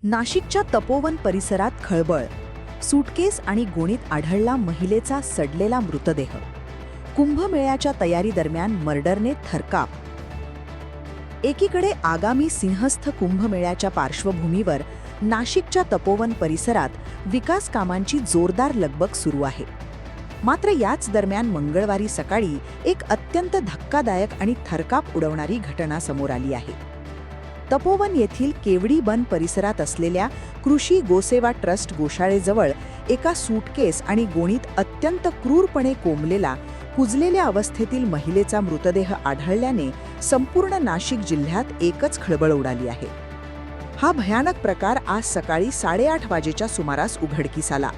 नाशिकच्या तपोवन परिसरात खळबळ. सूटकेस आणि गोणीत आढळला महिलेचा सडलेला मृतदेह. कुंभमेळ्याच्या तयारीदरम्यान मर्डरने थरकाप. एकीकडे आगामी सिंहस्थ कुंभमेळ्याच्या पार्श्वभूमीवर नाशिकच्या तपोवन परिसरात विकास कामांची जोरदार लगबग सुरू आहे. मात्र याच दरम्यान मंगळवारी सकाळी एक अत्यंत धक्कादायक आणि थरकाप उडवणारी घटना समोर आली आहे. तपोवन येथील केवडी बन परिसरात असलेल्या कृषी गोसेवा ट्रस्ट गोशाळेजवळ एका सूटकेस आणि गोणीत अत्यंत क्रूरपणे कोंबलेला कुजलेल्या अवस्थेतील महिलेचा मृतदेह आढळल्याने संपूर्ण नाशिक जिल्ह्यात एकच खळबळ उडाली आहे. हा भयानक प्रकार आज सकाळी 8:30 वाजेच्या सुमारास उघडकीस आला.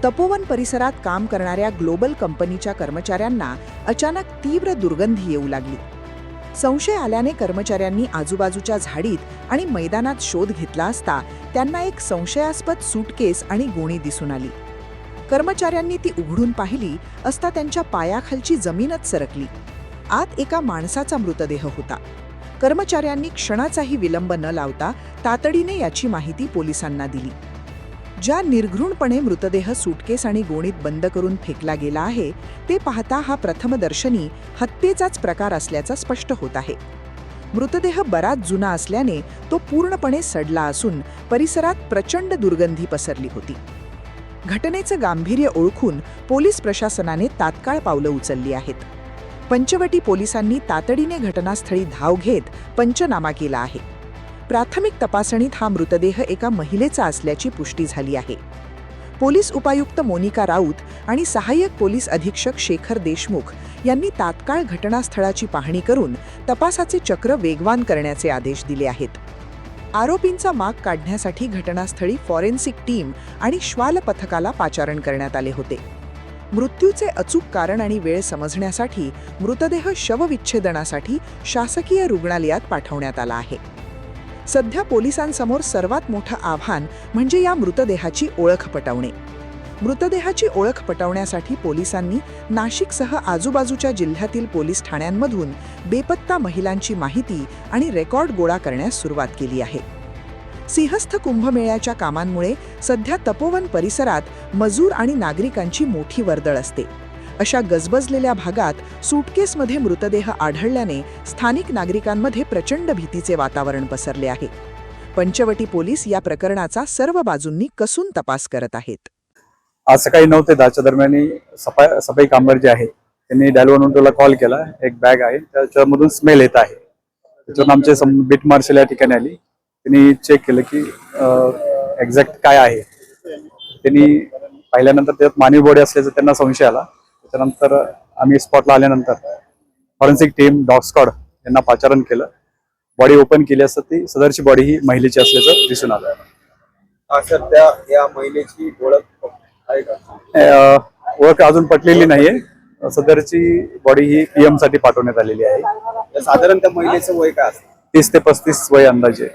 तपोवन परिसरात काम करणाऱ्या ग्लोबल कंपनीच्या कर्मचाऱ्यांना अचानक तीव्र दुर्गंधी येऊ लागली. संशय आल्याने कर्मचाऱ्यांनी आजूबाजूच्या झाडीत आणि मैदानात शोध घेतला असता त्यांना एक संशयास्पद सूटकेस आणि गोणी दिसून आली. कर्मचाऱ्यांनी ती उघडून पाहिली असता त्यांच्या पायाखालची जमीनच सरकली. आत एका माणसाचा मृतदेह होता. कर्मचाऱ्यांनी क्षणाचाही विलंब न लावता तातडीने याची माहिती पोलिसांना दिली. ज्या निर्घृणपणे मृतदेह सूटकेस आणि गोणीत बंद करून फेकला गेला आहे ते पाहता हा प्रथमदर्शनी हत्येचाच प्रकार असल्याचं स्पष्ट होत आहे. मृतदेह बराच जुना असल्याने तो पूर्णपणे सडला असून परिसरात प्रचंड दुर्गंधी पसरली होती. घटनेचं गांभीर्य ओळखून पोलीस प्रशासनाने तात्काळ पावलं उचलली आहेत. पंचवटी पोलिसांनी तातडीने घटनास्थळी धाव घेत पंचनामा केला आहे. प्राथमिक तपासणीत हा मृतदेह एका महिलेचा असल्याची पुष्टी झाली आहे. पोलीस उपायुक्त मोनिका राऊत आणि सहाय्यक पोलीस अधीक्षक शेखर देशमुख यांनी तात्काळ घटनास्थळाची पाहणी करून तपासाचे चक्र वेगवान करण्याचे आदेश दिले आहेत. आरोपींचा माग काढण्यासाठी घटनास्थळी फॉरेन्सिक टीम आणि श्वाल पथकाला पाचारण करण्यात आले होते. मृत्यूचे अचूक कारण आणि वेळ समजण्यासाठी मृतदेह शवविच्छेदनासाठी शासकीय रुग्णालयात पाठवण्यात आला आहे. सध्या पोलिसांसमोर सर्वात मोठं आव्हान म्हणजे या मृतदेहाची ओळख पटवणे. मृतदेहाची ओळख पटवण्यासाठी पोलिसांनी नाशिकसह आजूबाजूच्या जिल्ह्यातील पोलीस ठाण्यांमधून बेपत्ता महिलांची माहिती आणि रेकॉर्ड गोळा करण्यास सुरुवात केली आहे. सिंहस्थ कुंभमेळ्याच्या कामांमुळे सध्या तपोवन परिसरात मजूर आणि नागरिकांची मोठी वर्दळ असते. अशा गजबजलेल्या भागात सूटकेसमध्ये मृतदेह आढळल्याने स्थानिक नागरिकांमध्ये प्रचंड भीतीचे वातावरण पसरले आहे. पंचवटी पोलीस या प्रकरणाचा सर्व बाजूंनी कसून तपास करत आहेत. आज सकाळी 9 ते 10 दरम्यान सफाई कामगार जे आहे त्यांनी डायल 112ला कॉल केला. एक बॅग आहे त्याच्यामधून स्मेल येत आहे. त्याच्यातून आमचे बीट मार्शल या ठिकाणी आली. त्यांनी चेक केलं की एक्झॅक्ट काय आहे. त्यांनी पाहिल्यानंतर त्यात मानवी बॉडी असल्याचा त्यांना संशय आला. त्यानंतर आम्ही स्पॉटला आल्यानंतर फॉरेन्सिक टीम डॉग स्क्वॉड यांना पाचारण केलं. बॉडी ओपन केली असता ती सदरची बॉडी ही महिलेची असल्याचं दिसून आलं. सध्या या महिलेची ओळख आहे का? ओळख अजून पटलेली नाहीये. सदरची बॉडी ही PM साठी पाठवण्यात आलेली आहे. साधारण त्या महिलेचं वय काय असतं? 30 ते 35 वय अंदाजे.